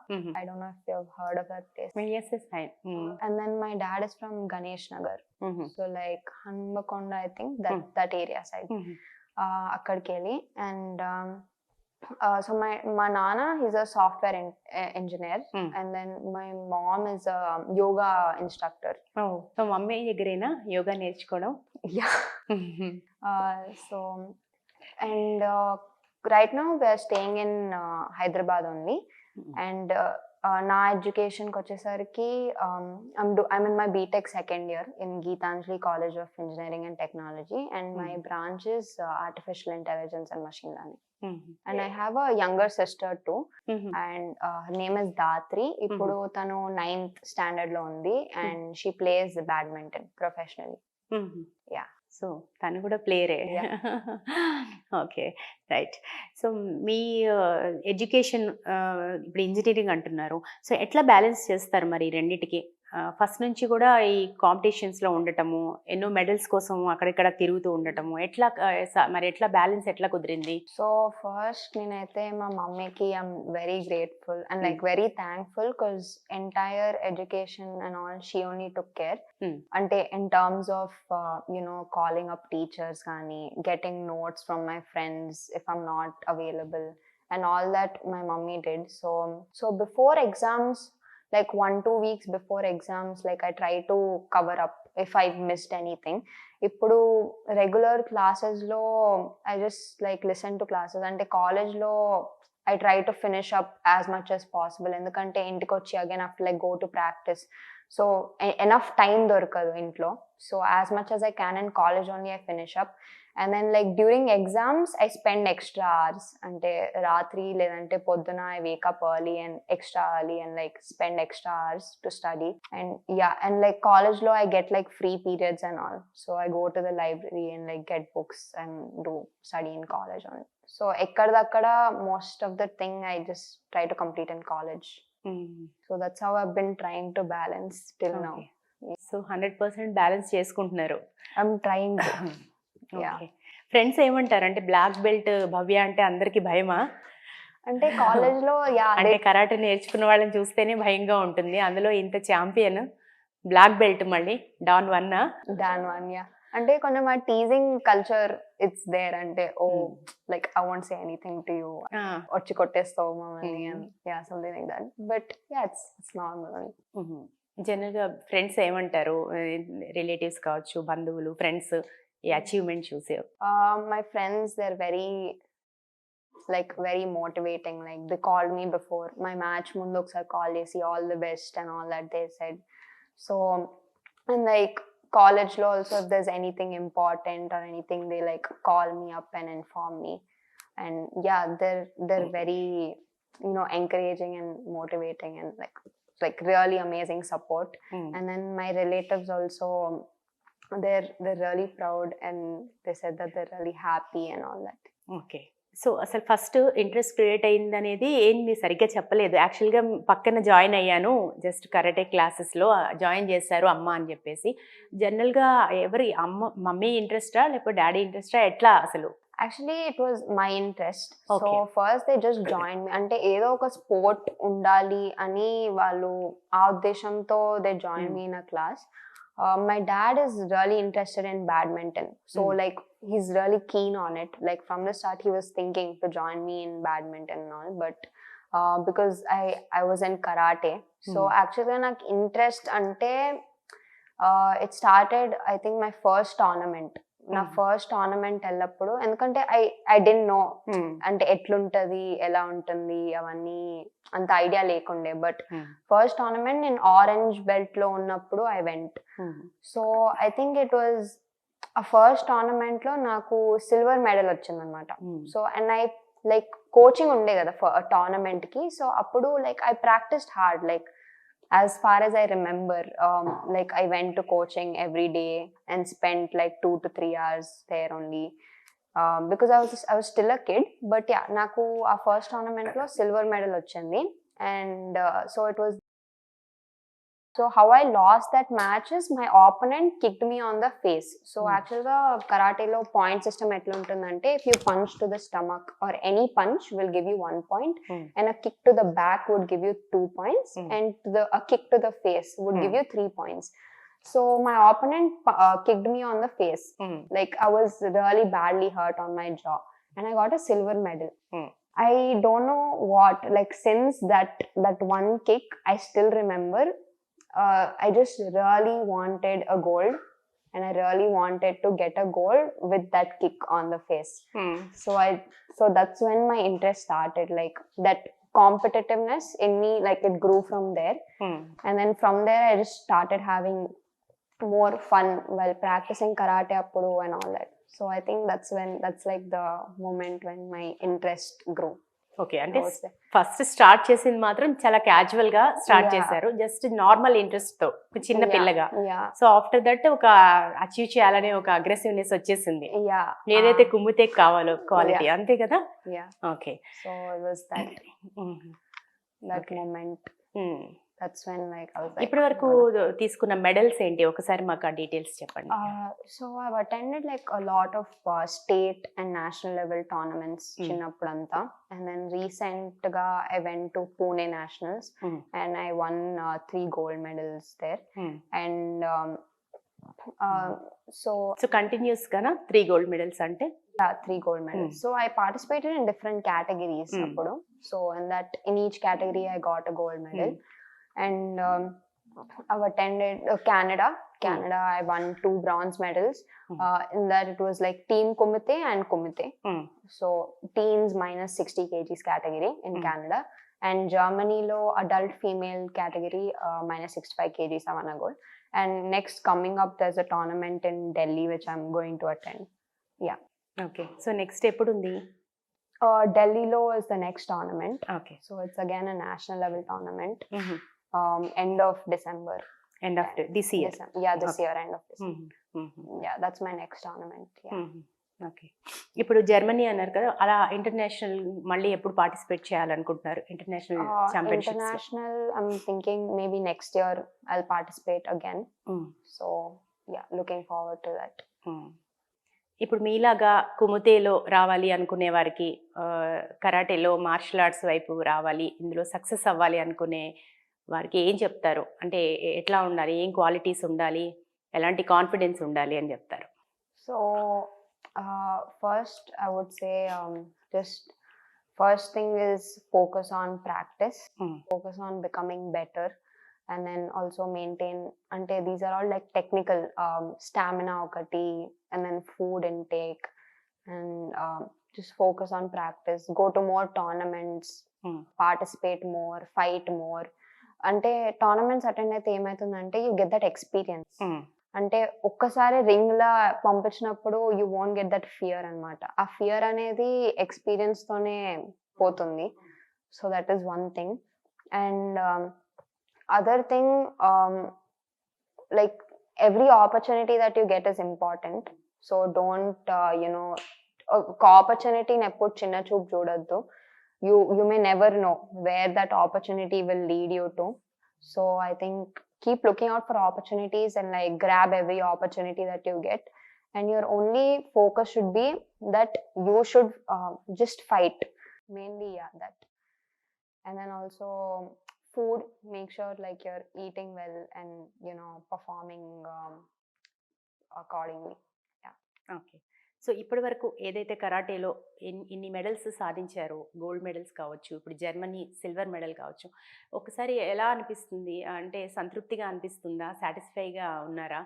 S2: I don't know if you've heard of that place.
S1: Yes, fine.
S2: And then my dad is from Ganesh Nagar. So like Hanbakonda, I think that area side. Akkadiki velli. And so my nana, he's a software engineer. And then my mom is a yoga instructor.
S1: So mummy దగ్గరేనా యోగా నేర్చుకోవడం?
S2: Yeah. So and right now we are staying in Hyderabad only. And నా ఎడ్యుకేషన్కి వచ్చేసరికి I'm in my BTech second year in Geetanjali College of Engineering and Technology, and my branch is Artificial Intelligence and Machine Learning. And I have a younger sister too, and her name is Datri. Ippudu tanu 9th standard lo undi, and she plays badminton professionally. Yeah.
S1: So తను కూడా ప్లేయరే. Okay, right. So మీ education, ఇప్పుడు engineering అంటున్నారు, so ఎట్లా balance చేస్తారు మరి రెండిటికి? ఫస్ట్ నుంచి కూడా ఈ కాంపిటీషన్స్లో ఉండటము, ఎన్నో మెడల్స్ కోసం అక్కడిక్కడ తిరుగుతూ ఉండటము, ఎట్లా మరి ఎట్లా బ్యాలెన్స్ ఎట్లా కుదిరింది?
S2: సో ఫస్ట్ నేనైతే మా మమ్మీకి I'm very grateful and like very thankful, because entire education and all she only took care. అంటే in terms of calling up teachers కానీ, getting notes from my friends if I'm not available, and all that my mummy did. So before exams like 1-2 weeks before exams, like I try to cover up if I missed anything. ఇప్పుడు regular క్లాసెస్లో I just like listen to classes. అంటే కాలేజ్లో I try to finish up as much as possible. ఎందుకంటే ఇంటికి వచ్చి again of like go to practice. So enough time దొరకదు ఇంట్లో. So as much as I can in college only I finish up. And then like during exams I spend extra hours, ante ratri ledante podduna I wake up early and extra early and like spend extra hours to study. And yeah, and like college lo I get like free periods and all, so I go to the library and like get books and do study in college only. So ekkada most of the thing I just try to complete in college. So that's how I've been trying to balance till now.
S1: So 100% balance చేసుకుంటున్నారు.
S2: I'm trying to.
S1: Friends ఏమంటారు అంటే black belt భవ్య అంటే అందరికి భయమా?
S2: అంటే college లో
S1: అంటే karate నేర్చుకున్న వాళ్ళని చూస్తేనే భయంగా ఉంటుంది, అందులో ఇంత ఛాంపియన్ బ్లాక్ బెల్ట్ మళ్ళీ డాన్ 1
S2: యా. అంటే కొంచెం ఆ టీజింగ్ కల్చర్ ఇట్స్ దేర్. అంటే oh like I won't say anything to you, వచ్చి కొట్టేస్తావు మమ్మల్ని, yeah something like that. But yeah it's normal.
S1: జనరల్గా ఫ్రెండ్స్ ఏమంటారు, రిలేటివ్స్ కావచ్చు, బంధువులు, ఫ్రెండ్స్ ఈ అచీవ్మెంట్ చూసే?
S2: My friends, they're very motivating. Like they called me before my match mundu okkar call chesi all the best and all that they said. So and like college lo also if there's anything important or anything they like call me up and inform me. And yeah, they're very encouraging and motivating and like really amazing support. And then my relatives also, they're really proud and they said that they're really happy and all that.
S1: Okay. So అసలు first interest create అయింది అనేది ఏంటి సరిగ్గా చెప్పలేదు. యాక్చువల్గా పక్కన join అయ్యాను, just karate క్లాసెస్లో జాయిన్ చేశారు అమ్మ అని చెప్పేసి. జనరల్గా ఎవరి అమ్మ మమ్మీ ఇంట్రెస్టా లేకపోతే డాడీ ఇంట్రెస్టా, ఎట్లా అసలు?
S2: Actually it was my interest. So first they just joined me. అంటే ఏదో ఒక స్పోర్ట్ ఉండాలి అని వాళ్ళు ఆ ఉద్దేశంతో they joined me in a class. My dad is really interested in badminton, so like he's really keen on it. Like from the start he was thinking to join me in badminton and all, but because I was in karate, so actually nak interest ante it started I think my first tournament. నా first tournament వెళ్ళప్పుడు, ఎందుకంటే I dent no అంటే ఎట్లుంటది ఎలా ఉంటుంది అవన్నీ అంత idea లేకుండే. But first tournament నేను ఆరెంజ్ బెల్ట్ లో ఉన్నప్పుడు I went. So I think it was a first tournament లో నాకు సిల్వర్ మెడల్ వచ్చింది అనమాట. So and I like coaching ఉండే కదా టోర్నమెంట్ కి. సో అప్పుడు like I practised hard, like as far as I remember, like I went to coaching every day and spent like 2 to 3 hours there only, because I was still a kid. But yeah, naku aa first tournament lo silver medal ochindi. And so it was, so how I lost that match is my opponent kicked me on the face. So actually the karate lo point system etla untundante, if you punch to the stomach or any punch will give you 1 point, and a kick to the back would give you 2 points, and a kick to the face would give you 3 points. So my opponent kicked me on the face. Like I was really badly hurt on my jaw and I got a silver medal. I don't know what, like since that one kick I still remember, I just really wanted a gold and I really wanted to get a gold with that kick on the face. So that's when my interest started, like that competitiveness in me, like it grew from there. And then from there I just started having more fun while practicing karate appudu and all that. So I think that's like the moment when my interest grew.
S1: Okay, అంటే first start చేసింది మాత్రం చాలా casual గా start చేశారు, just normal interest తో చిన్న పిల్లగా. So after that ఒక అచీవ్ చేయాలనే ఒక అగ్రెసివ్నెస్ వచ్చేసింది, ఏదైతే కుమ్మితే కావాలో క్వాలిటీ, అంతే కదా? Okay,
S2: so it was that moment. That's when like I was like,
S1: ఇప్పటి వరకు తీసుకున్న మెడల్స్ ఏంటి, ఒకసారి మాకు ఆ డీటెయిల్స్ చెప్పండి.
S2: So I've attended like a lot of state and national level tournaments chinnapudanta, and then recent ga I went to Pune Nationals and I won 3 gold medals there. And so
S1: continuous gana 3 gold medals ante?
S2: Yeah, 3 gold medals. So I participated in different categories appudu. So in each category I got a gold medal. And I've attended Canada. I won 2 bronze medals. In that it was like team kumite and kumite. So teens minus 60 kgs category in Canada. And Germany lo adult female category minus 65 kgs I won a gold. And next coming up there's a tournament in Delhi which I'm going to attend. Yeah.
S1: Okay. So next ఎప్పుడు ఉంది?
S2: Delhi lo is the next tournament.
S1: Okay.
S2: So it's again a national level tournament. End of December.
S1: End of this year.
S2: This year end of December. Yeah, that's my next tournament. Yeah.
S1: Okay. ఇప్పుడు Germany అన్నారు కదా, అలా international మళ్ళీ ఎప్పుడు participate చేయాలనుకుంటున్నారు international championships?
S2: International I'm thinking maybe next year I'll participate again. So yeah, looking forward to that.
S1: ఇప్పుడు మీలాగా కుముతేలో రావాలి అనుకునే వారికి, కరాటేలో మార్షల్ ఆర్ట్స్ వైపు రావాలి, ఇందులో సక్సెస్ అవ్వాలి అనుకునే వారికి ఏం చెప్తారు? అంటే ఎట్లా ఉండాలి, ఏం క్వాలిటీస్ ఉండాలి, ఎలాంటి కాన్ఫిడెన్స్ ఉండాలి అని చెప్తారు?
S2: So first I would say just first thing is focus on practice, focus on becoming better, and then also maintain, ante these are all like technical, stamina okati, and then food intake, and just focus on practice, go to more tournaments, participate more, fight more. Ante tournaments attend అయితే ఏమవుతుందంటే you get that experience. అంటే ఒక్కసారి ring లా పంపించినప్పుడు you won't get that fear అనమాట. ఆ fear అనేది experience తోనే పోతుంది. So that is one thing. And other thing, like every opportunity that you get is important. So don't ఒక ఆపర్చునిటీని ఎప్పుడు చిన్న చూపు చూడొద్దు. You may never know where that opportunity will lead you to. So I think keep looking out for opportunities and like grab every opportunity that you get, and your only focus should be that you should just fight mainly. That. And then also food, make sure like you're eating well and performing accordingly.
S1: Okay. So ఇప్పటి వరకు ఏదైతే కరాటేలో ఇన్ని medals సాధించారో, gold medals కావచ్చు, ఇప్పుడు Germany silver medal కావచ్చు, ఒకసారి ఎలా అనిపిస్తుంది? అంటే సంతృప్తిగా అనిపిస్తుందా? సాటిస్ఫైగా ఉన్నారా?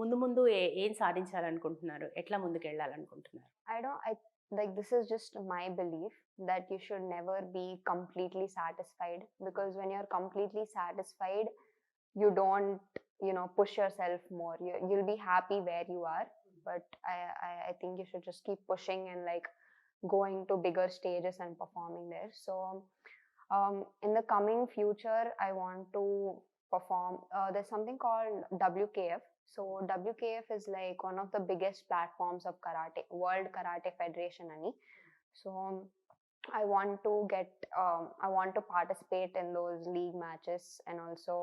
S1: ముందు ముందు ఏం సాధించాలనుకుంటున్నారు? ఎట్లా ముందుకు వెళ్ళాలనుకుంటున్నారు?
S2: Like this is just my belief that you should never be completely satisfied, because when you're completely satisfied you don't push yourself more. You'll be happy where you are, but I think you should just keep pushing and like going to bigger stages and performing there. So in the coming future I want to perform, there's something called WKF. So WKF is like one of the biggest platforms of karate, World Karate Federation ani. So I want to participate in those league matches and also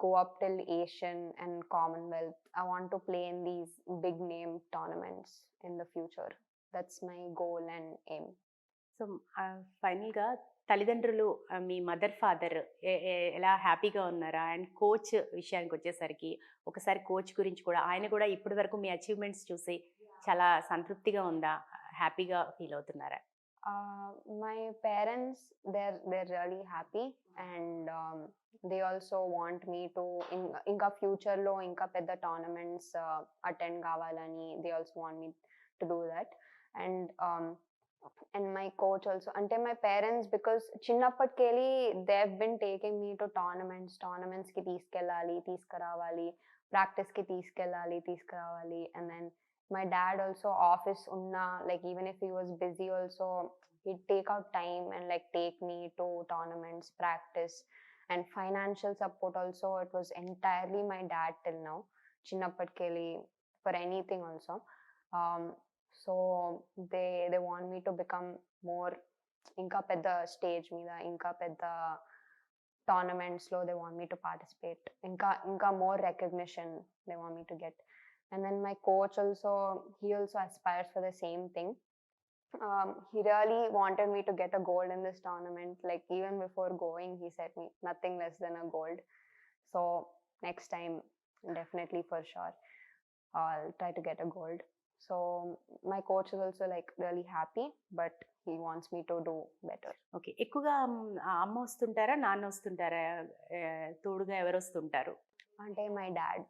S2: go up till Asian and Commonwealth. I want to play in these big name tournaments in the future. That's my goal and aim.
S1: So ఫైనల్గా తల్లిదండ్రులు, మీ mother father ఎలా హ్యాపీగా ఉన్నారా? And coach విషయానికి వచ్చేసరికి ఒకసారి coach గురించి కూడా, ఆయన కూడా ఇప్పటి వరకు మీ అచీవ్మెంట్స్ చూసి చాలా సంతృప్తిగా ఉందా, హ్యాపీగా ఫీల్ అవుతున్నారా?
S2: My parents, they're really happy, and they also want me to inka future lo inka pedda tournaments attend kavalani. They also want me to do that. And my coach also, ante my parents, because chinnappatkeli they've been taking me to tournaments ki తీసుకురావాలి, practice ki తీసుకురావాలి. And then my dad also, office unna, like even if he was busy also, he'd take out time and like take me to tournaments, practice. And financial support also, it was entirely my dad till now, chinnappatkeli, for anything also. So they want me to become more, inka pedda stage meeda, inka pedda tournaments lo they want me to participate, inka more recognition they want me to get. And then my coach also, he also aspires for the same thing. He really wanted me to get a gold in this tournament. Like even before going, he said me nothing less than a gold. So next time, definitely for sure, I'll try to get a gold. So my coach is also like really happy, but he wants me to do better.
S1: Okay. ఎక్కువగా అమ్మ వస్తుంటారా? నాన్న వస్తుంటారా? తోడుగా ఎవరు వస్తుంటారు?
S2: అంటే my dad,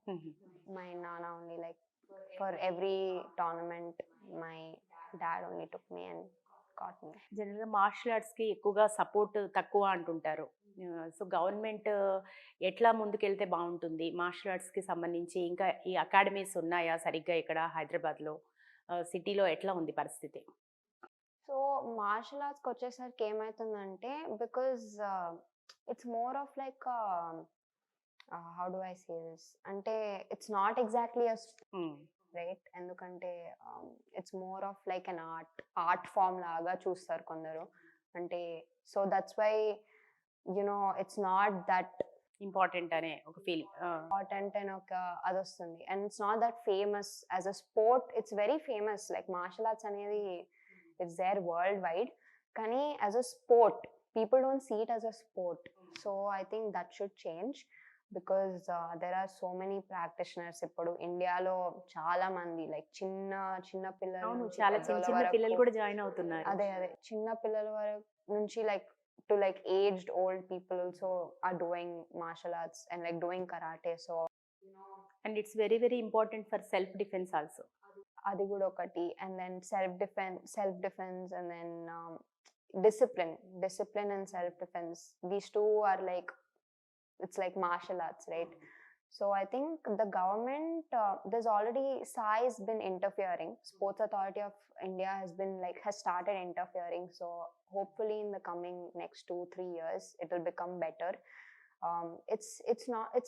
S2: my nana only, like for every tournament my dad only took me and got me.
S1: జనరల్‌గా martial ఆర్ట్స్‌కి ఎక్కువగా support తక్కువ అంటుంటారు. సో గవర్నమెంట్ ఎట్లా ముందుకెళ్తే బావుంటుంది? మార్షల్ ఆర్ట్స్‌కి సంబంధించి ఇంకా ఈ అకాడమీస్ ఉన్నాయా సరిగ్గా ఇక్కడ హైదరాబాద్‌లో? సిటీలో ఎట్లా ఉంది పరిస్థితి?
S2: సో మార్షల్ ఆర్ట్స్కి వచ్చేసరికి ఏమవుతుందంటే, because it's more of like how do I say this, అంటే ఇట్స్ నాట్ ఎగ్జాక్ట్లీ రైట్. ఎందుకంటే it's more of like an art form లాగా చూస్తారు కొందరు. అంటే so that's why you know it's not that
S1: important అనే ఒక ఫీలింగ్.
S2: ఇంపార్టెంట్ అని ఒక అది వస్తుంది. And it's not that famous as a sport. It's very famous, like martial arts అనేది ఇట్స్ దేర్ వరల్డ్ వైడ్, కానీ as a sport people don't see it as a sport. So I think that should change, because there are so many practitioners ఇప్పుడు ఇండియాలో. చాలా మంది like చిన్న చిన్న పిల్లలు నుంచి
S1: చాలా చిన్న
S2: పెద్దోళ్ళ
S1: చిన్న
S2: వరకు,
S1: పిల్లలు కూడా జాయిన్ అవుతున్నారు.
S2: అదే చిన్న పిల్లల వరకు నుంచి like to like aged old people also are doing martial arts and like doing karate. So
S1: and it's very very important for self defence also.
S2: అది కూడా ఒకటి. And then self defense and then discipline and self defense, these two are like, it's like martial arts, right? So I think the government, there's already SAI has been interfering. Sports Authority of India has started interfering. So hopefully in the coming next 2-3 years it will become better. It's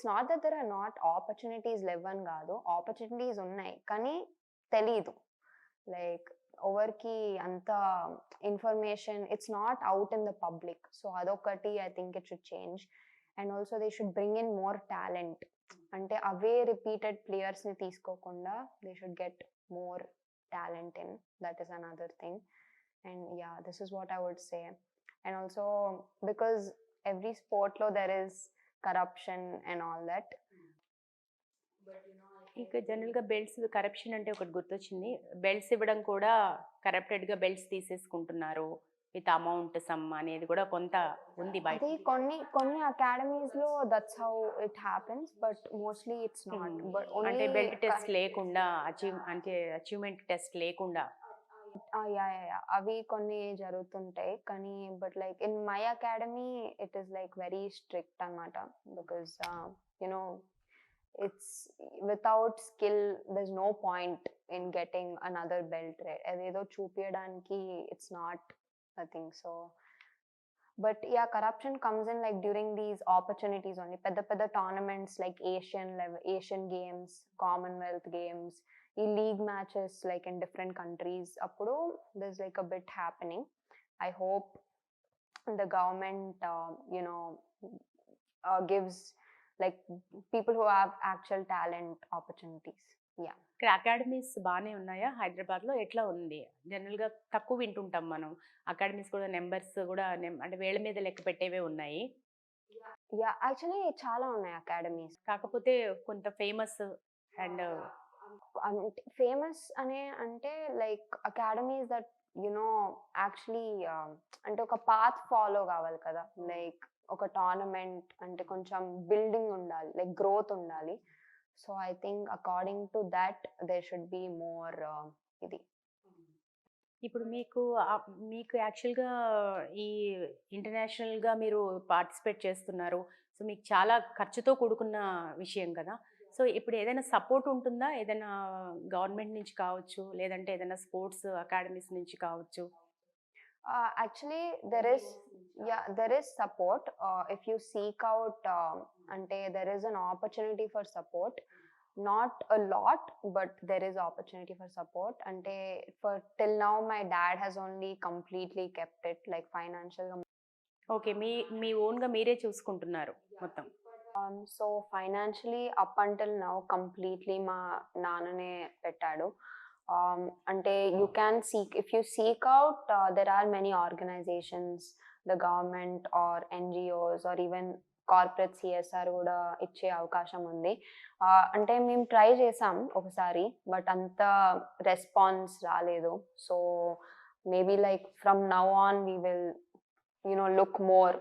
S2: not that there are not opportunities levan gaadu, opportunities unnai kani telidu, like overki anta information, it's not out in the public. So adokati I think it should change. And also they should bring in more talent. అంటే అవే repeated players ని తీసుకోకుండా they should get more talent in, that is another thing. And yeah, this is what I would say. And also because every sport లో there is corruption and all that.
S1: ఇక జనరల్గా belts corruption అంటే ఒకటి గుర్తొచ్చింది. Belts ఇవ్వడం కూడా కరప్టెడ్గా belts తీసేసుకుంటున్నారు విత్ అమౌంట్ సమ్ అనేది కూడా కొంత ఉంది బయట.
S2: అది కొన్ని అకాడమీస్ లో that's how it happens, but mostly it's not. But
S1: అంటే బెల్ట్ టెస్ట్ లేకుండా అచీవ్మెంట్ టెస్ట్ లేకుండా
S2: అవి కొన్ని జరుగుతుంటాయి. కానీ but like in my academy it is like very strict అన్నమాట, because you know it's without skill there's no point in getting another belt, right? Adedo chupiyadaniki it's not a thing. So but yeah, corruption comes in like during these opportunities only. Pedda tournaments like Asian games, Commonwealth games, league matches like in different countries, appudu there's like a bit happening. I hope the government gives like people who have actual talent opportunities. Yeah.
S1: ఇక్కడ academies బాగానే ఉన్నాయా హైదరాబాద్లో? ఎట్లా ఉంది? జనరల్గా తక్కువ వింటుంటాం మనం అకాడమీస్ కూడా, నెంబర్స్ కూడా అంటే వేళ్ళ మీద లెక్క పెట్టేవే ఉన్నాయి.
S2: యా, యాక్చువల్లీ చాలా ఉన్నాయి అకాడమీస్.
S1: కాకపోతే కొంత ఫేమస్ అండ్
S2: ఫేమస్ అనే అంటే లైక్ అకాడమీస్ దట్ యాక్చువల్లీ అంటే ఒక పాత్ ఫాలో కావాలి కదా. లైక్ ఒక టోర్నమెంట్ అంటే కొంచెం బిల్డింగ్ ఉండాలి, లైక్ గ్రోత్ ఉండాలి. So I think according to that there should be more ఇది.
S1: ఇప్పుడు మీకు యాక్చువల్గా ఈ ఇంటర్నేషనల్గా మీరు పార్టిసిపేట్ చేస్తున్నారు. సో మీకు చాలా ఖర్చుతో కూడుకున్న విషయం కదా. సో ఇప్పుడు ఏదైనా సపోర్ట్ ఉంటుందా? ఏదైనా గవర్నమెంట్ నుంచి కావచ్చు, లేదంటే ఏదైనా స్పోర్ట్స్ అకాడమీస్ నుంచి కావచ్చు?
S2: Actually there is support if you seek out, ante there is an opportunity for support, not a lot but there is opportunity for support. Ante for till now my dad has only completely kept it like financial.
S1: Okay, మీ ఓన్గా మీరే చూసుకుంటున్నారు మొత్తం.
S2: So financially up until now completely మా నాన్ననే పెట్టాడు. అంటే you can seek, if you seek out, there are many organizations, the government or NGOs or even corporate CSR కూడా ఇచ్చే అవకాశం ఉంది. అంటే మేము ట్రై చేసాం ఒకసారి, బట్ అంత రెస్పాన్స్ రాలేదు. So maybe like from now on we will look more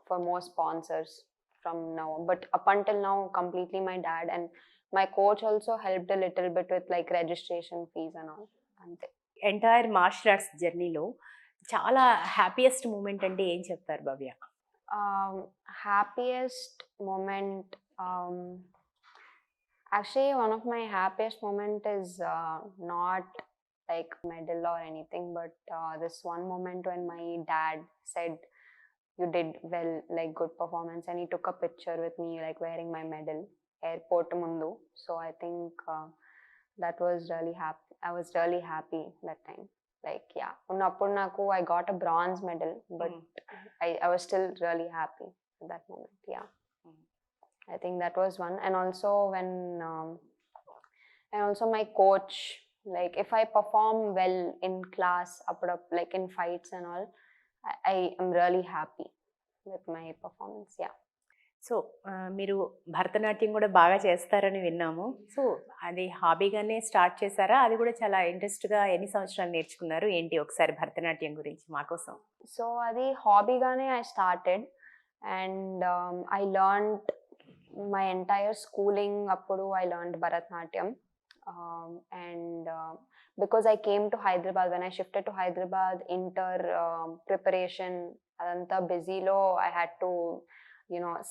S2: for more sponsors from now on. But up until now, completely my dad and my coach also helped a little bit with like registration fees and all. Ante.
S1: Entire martial arts జర్నీలో చాలా happiest moment అంటే ఏం చెప్తారు Bhavya?
S2: Happiest moment, actually one of my happiest moment is not like medal or anything, but this one moment when my dad said you did well, like good performance, and he took a picture with me like wearing my medal airport mundu. So I think that was really happy. I was really happy that time. Like yeah, unnappudu naku I got a bronze medal, but I was still really happy at that moment. Yeah. I think that was one. And also when and also my coach, like if I perform well in class, like in fights and all, I am really happy with my performance. Yeah.
S1: So మీరు భరతనాట్యం కూడా బాగా చేస్తారని విన్నాము. So అది హాబీగానే start చేశారా? అది కూడా చాలా ఇంట్రెస్ట్గా ఎన్ని సంవత్సరాలు నేర్చుకున్నారు ఏంటి? ఒకసారి భరతనాట్యం గురించి మా కోసం.
S2: సో అది హాబీగానే I started, and I learned my entire schooling appudu I learned Bharatanatyam, and because I came to Hyderabad, when I shifted to Hyderabad, preparation adanta busy lo I had to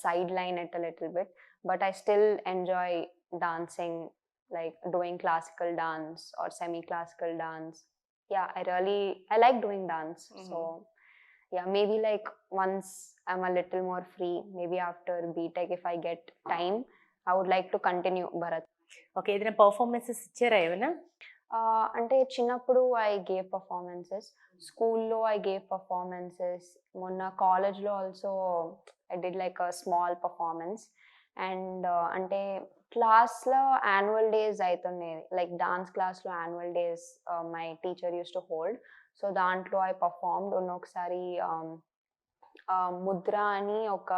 S2: sideline it a little bit, but I still enjoy dancing, like doing classical dance or semi classical dance. Yeah, I like doing dance. So yeah, maybe like once I'm a little more free, maybe after BTech if I get time, I would like to continue Bharat.
S1: Okay, ఏదైనా performances ఇచ్చారా ఏమైనా?
S2: అంటే చిన్నప్పుడు I gave performances, స్కూల్లో I gave performances, మొన్న కాలేజ్లో also I did like a small performance, and అంటే క్లాస్లో యాన్యువల్ డేస్ అవుతుండేది, లైక్ డాన్స్ క్లాస్లో annual days my teacher use to hold. So దాంట్లో I performed. ఒకసారి ముద్ర అని ఒక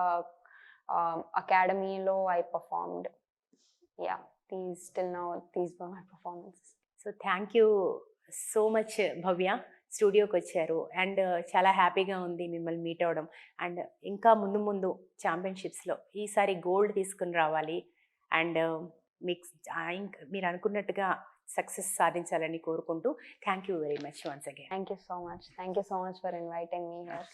S2: అకాడమీలో I performed. Yeah, these were my performances.
S1: So thank you so much Bhavya, స్టూడియోకి వచ్చారు అండ్ చాలా హ్యాపీగా ఉంది మిమ్మల్ని మీట్ అవ్వడం. అండ్ ఇంకా ముందు ముందు ఛాంపియన్షిప్స్లో ఈసారి గోల్డ్ తీసుకుని రావాలి అండ్ మీకు మీరు అనుకున్నట్టుగా సక్సెస్ సాధించాలని కోరుకుంటూ thank you very much once again.
S2: Thank you so much for inviting me here.